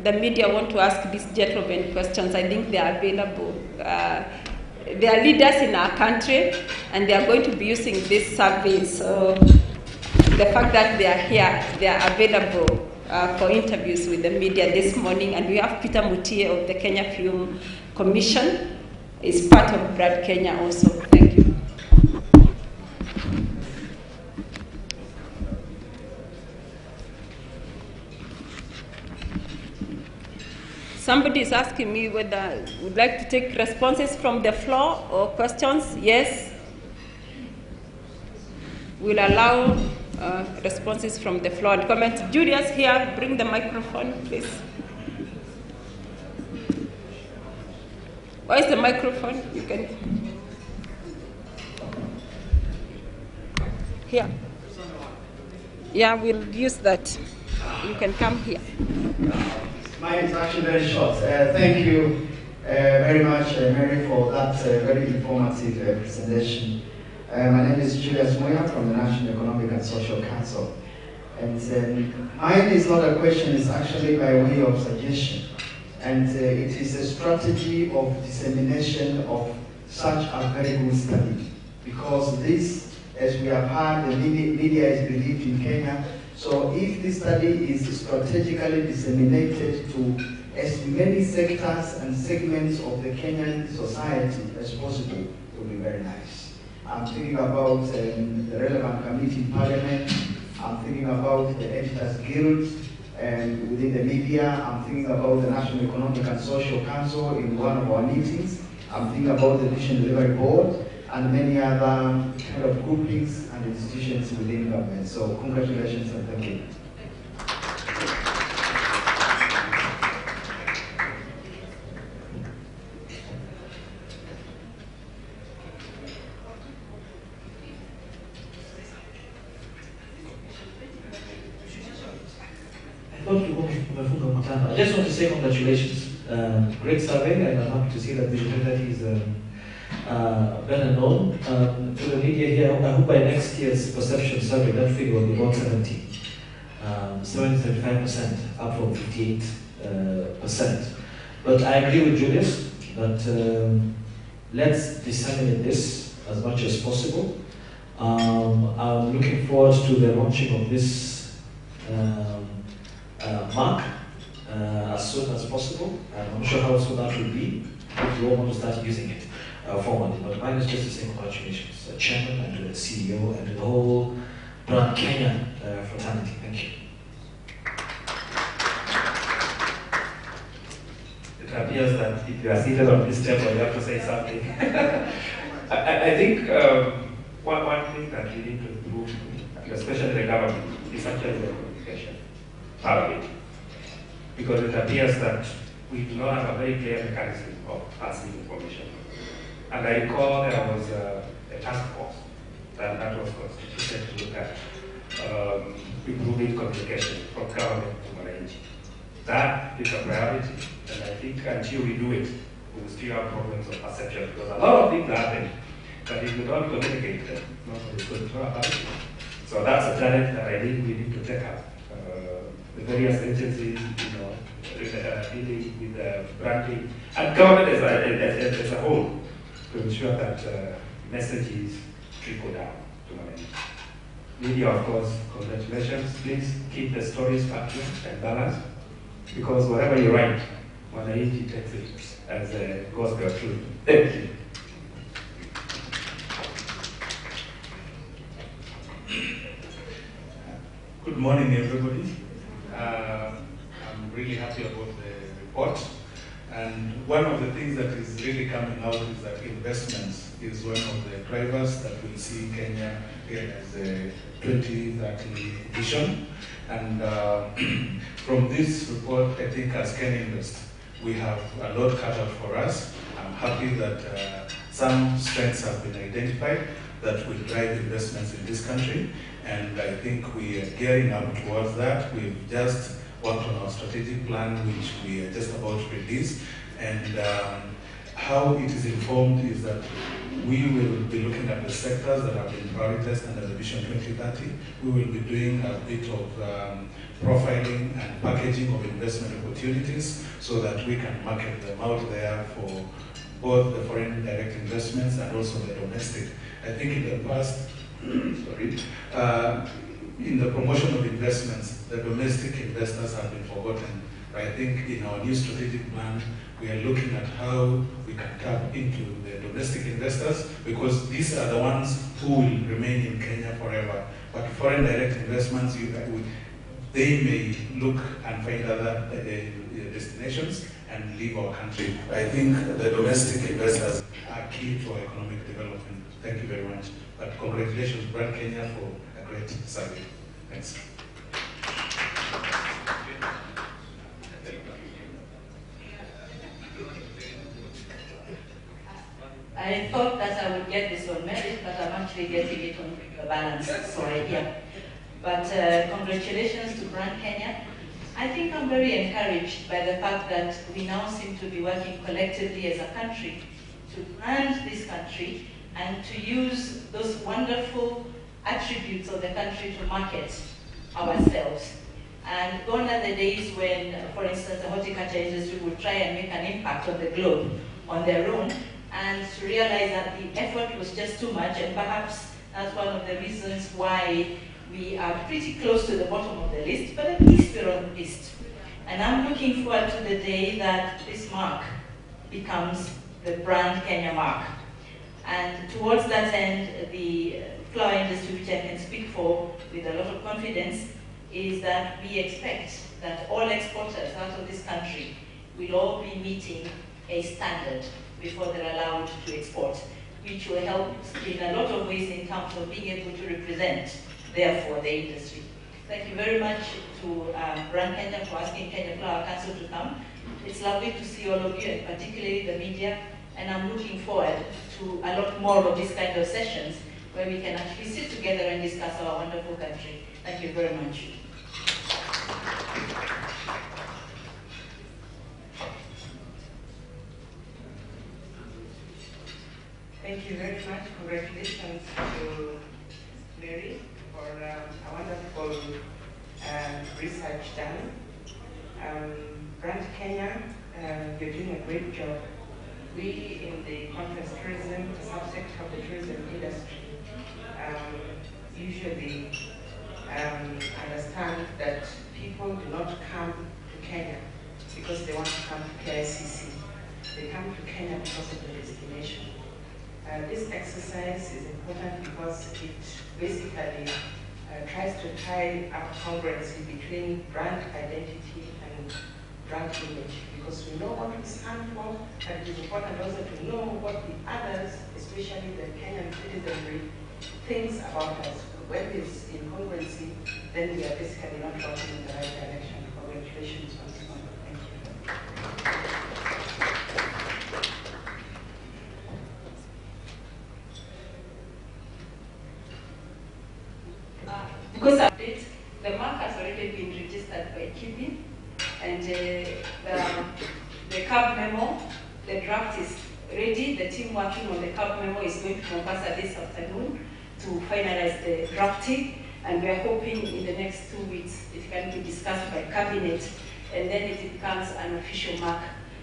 Speaker 2: the media want to ask these gentlemen questions, I think they are available. They are leaders in our country, and they are going to be using this survey. So the fact that they are here, they are available for interviews with the media this morning. And we have Peter Mutie of the Kenya Film Commission, is part of Brand Kenya also. Thank you. Somebody is asking me whether I would like to take responses from the floor or questions. Yes. We'll allow responses from the floor and comments. Julius, here, bring the microphone, please. Where is the microphone? You can. Here. Yeah, we'll use that. You can come here.
Speaker 3: Mine is actually very short. Thank you very much, Mary, for that very informative presentation. My name is Julius Moya from the National Economic and Social Council. And mine is not a question, it's actually by way of suggestion. And it is a strategy of dissemination of such a very good study. Because this, as we have heard, the media is believed in Kenya. So if this study is strategically disseminated to as many sectors and segments of the Kenyan society as possible, it would be very nice. I'm thinking about the relevant committee in Parliament. I'm thinking about the Editors Guild and within the media. I'm thinking about the National Economic and Social Council in one of our meetings. I'm thinking about the Vision Delivery Board and many other kind of groupings and institutions within government. So congratulations and thank you.
Speaker 4: I just want to say congratulations. Great survey, and I'm happy to see that visibility is better known. To the media here, I hope by next year's perception survey, that figure will be about 75%, up from 58%. But I agree with Julius that let's disseminate this as much as possible. I'm looking forward to the launching of this mark as soon as possible. I'm not sure how soon that will be, if we all want to start using it formally. But mine is just to say congratulations, Chairman and to the CEO and to the whole Brand Kenya fraternity. Thank you.
Speaker 5: It appears that if you are seated on this table, you have to say something. I think one thing that we need to improve, especially the government, is actually the communication part of it. Because it appears that we do not have a very clear mechanism of passing information. And I recall there was a task force that was constituted to look at improving communication from government to Wananchi. That is a priority, and I think until we do it, we will still have problems of perception, because a lot of things happen, but if you don't communicate them, nobody's going to know about it. So that's a challenge that I think we need to take up. The various agencies, dealing with branding, and government as a whole, to ensure that messages trickle down to Wananchi. Media, of course, congratulations. Please keep the stories factual and balanced, because whatever you write, Wananchi takes it as a gospel truth. Thank you.
Speaker 6: Good morning, everybody. I'm really happy about the report. And one of the things that is really coming out is that investments is one of the drivers that will see Kenya as a 2030 vision. And from this report, I think as Kenya Invest, we have a lot cut out for us. I'm happy that some strengths have been identified that will drive investments in this country. And I think we are gearing up towards that. We've just worked on our strategic plan, which we are just about to release. And how it is informed is that we will be looking at the sectors that have been prioritized under the Vision 2030. We will be doing a bit of profiling and packaging of investment opportunities so that we can market them out there for both the foreign direct investments and also the domestic. I think in the past, in the promotion of investments, the domestic investors have been forgotten. I think in our new strategic plan, we are looking at how we can tap into the domestic investors, because these are the ones who will remain in Kenya forever. But foreign direct investments, they may look and find other destinations and leave our country. I think the domestic investors are key to our economic development. Thank you very much. But congratulations, Brand Kenya, for a great survey. Thanks.
Speaker 7: I thought that I would get this on merit, but I'm actually getting it on the balance, so yeah. But congratulations to Brand Kenya. I think I'm very encouraged by the fact that we now seem to be working collectively as a country to brand this country and to use those wonderful attributes of the country to market ourselves. And gone are the days when, for instance, the horticulture industry would try and make an impact on the globe on their own, and to realize that the effort was just too much, and perhaps that's one of the reasons why we are pretty close to the bottom of the list, but at least we're on the list. And I'm looking forward to the day that this mark becomes the Brand Kenya mark. And towards that end, the flower industry, which I can speak for with a lot of confidence, is that we expect that all exporters out of this country will all be meeting a standard before they're allowed to export, which will help in a lot of ways in terms of being able to represent, therefore, the industry. Thank you very much to Brand Kenya for asking Kenya Flower Council to come. It's lovely to see all of you, and particularly the media, and I'm looking forward to a lot more of these kind of sessions where we can actually sit together and discuss our wonderful country. Thank you very much.
Speaker 8: Thank you very much. Congratulations to Mary for a wonderful research done. Brand Kenya, you're doing a great job. We in the conference tourism subsector have the tourism industry usually understand that people do not come to Kenya because they want to come to KICC. They come to Kenya because of the destination. This exercise is important because it basically tries to tie up congruency between brand identity and brand image, because we know what we stand for, and it is important also to know what the others, especially the Kenyan citizenry, thinks about us. When it's in congruency, then we are basically not walking in the right direction. Congratulations once more. Thank you.
Speaker 7: Because update, the mark has already been registered by QB, and the CAB memo, the draft is ready. The team working on the CAB memo is going to Mombasa this afternoon to finalize the drafting, and we are hoping in the next 2 weeks it can be discussed by cabinet, and then it becomes an official mark.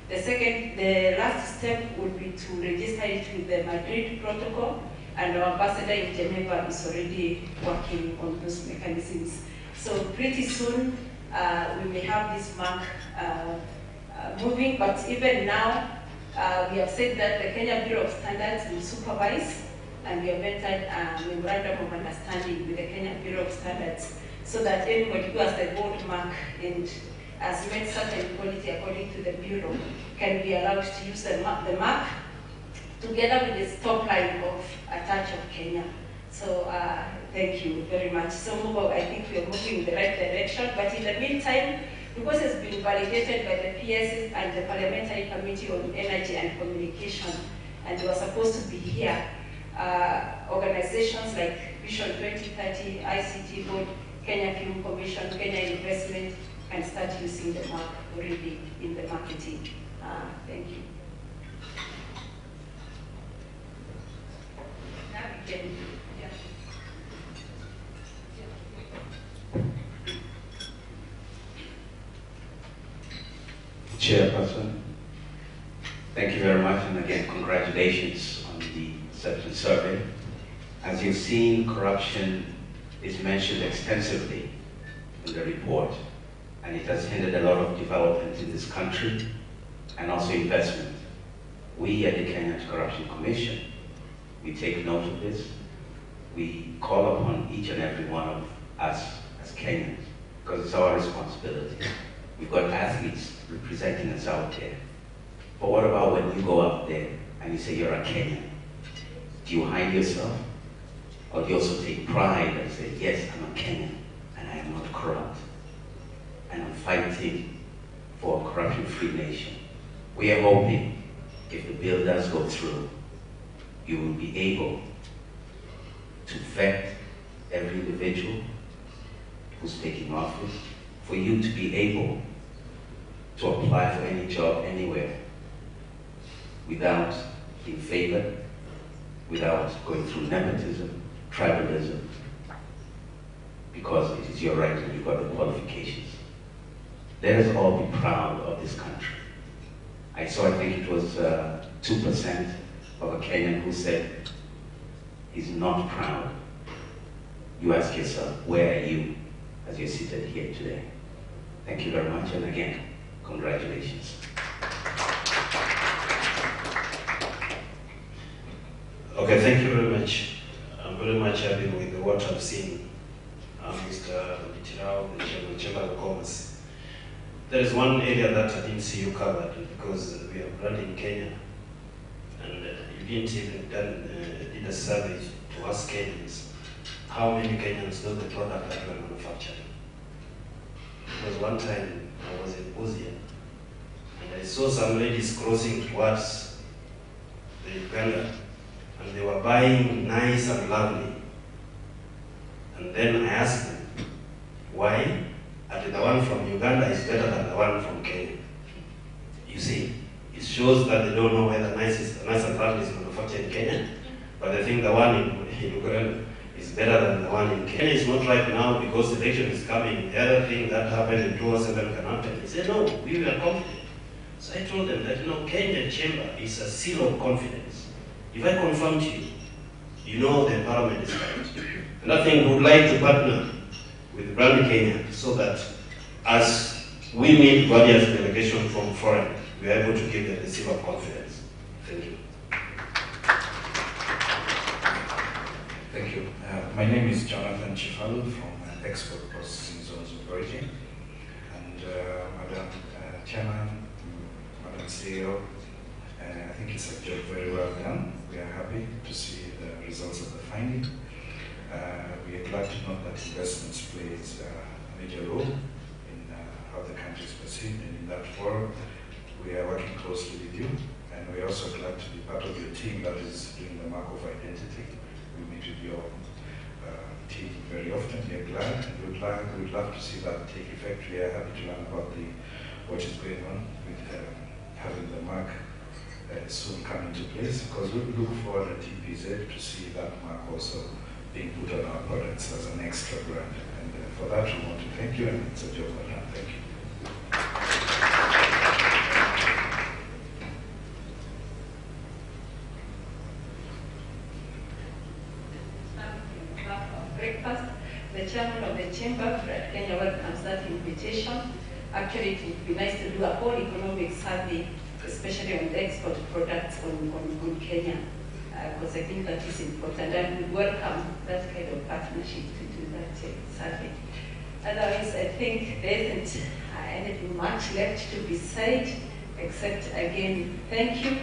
Speaker 7: The last step would be to register it with the Madrid protocol, and our ambassador in Geneva is already working on those mechanisms. So pretty soon we may have this mark moving, but even now we have said that the Kenya Bureau of Standards will supervise, and we have entered a memorandum of understanding with the Kenya Bureau of Standards so that anybody who has the gold mark and has met certain quality according to the Bureau can be allowed to use the mark together with the stop line of a touch of Kenya. So thank you very much. So I think we are moving in the right direction, but in the meantime, because it's been validated by the PS and the Parliamentary Committee on Energy and Communication, and they were supposed to be here, organizations like Vision 2030, ICT Board, Kenya Film Commission, Kenya Investment can start using the mark already in the marketing. Thank you. Now we can,
Speaker 9: Chairperson, thank you very much, and again, congratulations on the substance survey. As you've seen, corruption is mentioned extensively in the report, and it has hindered a lot of development in this country and also investment. We at the Kenya Corruption Commission, we take note of this. We call upon each and every one of us as Kenyans, because it's our responsibility. We've got athletes representing us out there. But what about when you go out there and you say you're a Kenyan? Do you hide yourself? Or do you also take pride and say, yes, I'm a Kenyan and I am not corrupt, and I'm fighting for a corruption-free nation? We are hoping if the bill does go through, you will be able to vet every individual who's taking office, for you to be able to apply for any job anywhere without being favored, without going through nepotism, tribalism, because it is your right and you've got the qualifications. Let us all be proud of this country. I think it was 2% of a Kenyan who said he's not proud. You ask yourself, where are you as you're seated here today? Thank you very much, and again, congratulations.
Speaker 10: Okay, thank you very much. I'm very much happy with what I've seen. Mr. Mitirao, the Chamber of Commerce. There is one area that I didn't see you covered, because we are branding Kenya, and you didn't even did a survey to ask Kenyans how many Kenyans know the product that we are manufacturing. Because one time I was in Busia, and I saw some ladies crossing towards the Uganda, and they were buying nice and lovely. And then I asked them, why? And the one from Uganda is better than the one from Kenya. You see, it shows that they don't know whether nice and lovely is manufactured in Kenya, but they think the one in Uganda is better than the one in Kenya. It's not right now because the election is coming. The other thing that happened in 2007 can happen. He said, no, we were confident. So I told them that, Kenya Chamber is a seal of confidence. If I confirm to you you know the environment is right. And I think we would like to partner with Brand Kenya so that as we meet various delegations from foreign, we are able to give them the seal of confidence. Thank you.
Speaker 11: Thank you. My name is Jonathan Chifalu from Export Processing Zones of Origin. And Madam Chairman, Madam CEO, I think it's a job very well done. We are happy to see the results of the finding. We are glad to know that investments plays a major role in how the country is perceived, and in that forum, we are working closely with you, and we are also glad to be part of your team that is doing the mark of identity. We meet with your team very often. We are glad, and we would love to see that take effect. We are happy to learn about what is going on with having the mark soon come into place, because we look forward at TPZ to see that mark also being put on our products as an extra brand. And for that, we want to thank you, and it's a job well done. Thank you.
Speaker 7: Breakfast. The chairman of the chamber, Fred Kenya, welcomes that invitation. Actually, it would be nice to do a whole economic survey, especially on the export products on Kenya, because I think that is important, and we welcome that kind of partnership to do that survey. Otherwise, I think there isn't anything much left to be said, except again, thank you.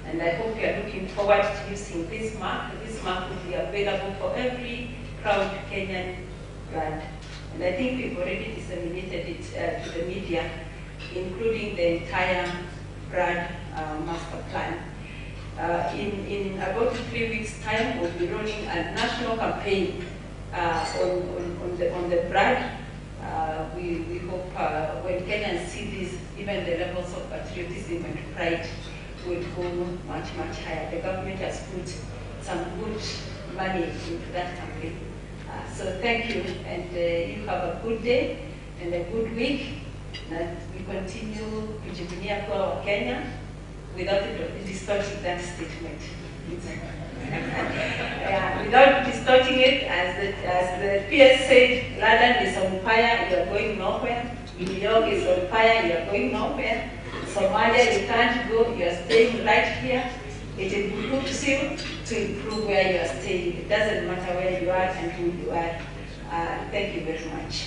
Speaker 7: And I hope you are looking forward to using this mark. This mark will be available for every proud Kenyan brand. And I think we've already disseminated it to the media, including the entire brand master plan. In about 3 weeks' time, we'll be running a national campaign on the brand. We hope when Kenyans see this, even the levels of patriotism and pride will go much, much higher. The government has put some good money into that campaign. So thank you, and you have a good day and a good week. And we continue kujivunia kuwa wa Kenya without distorting that statement. Without distorting it, as the PS said, London is on fire, you are going nowhere. New York is on fire, you are going nowhere. Somalia, you can't go, you are staying right here. It improves you to improve where you are staying. It doesn't matter where you are and who you are. Thank you very much.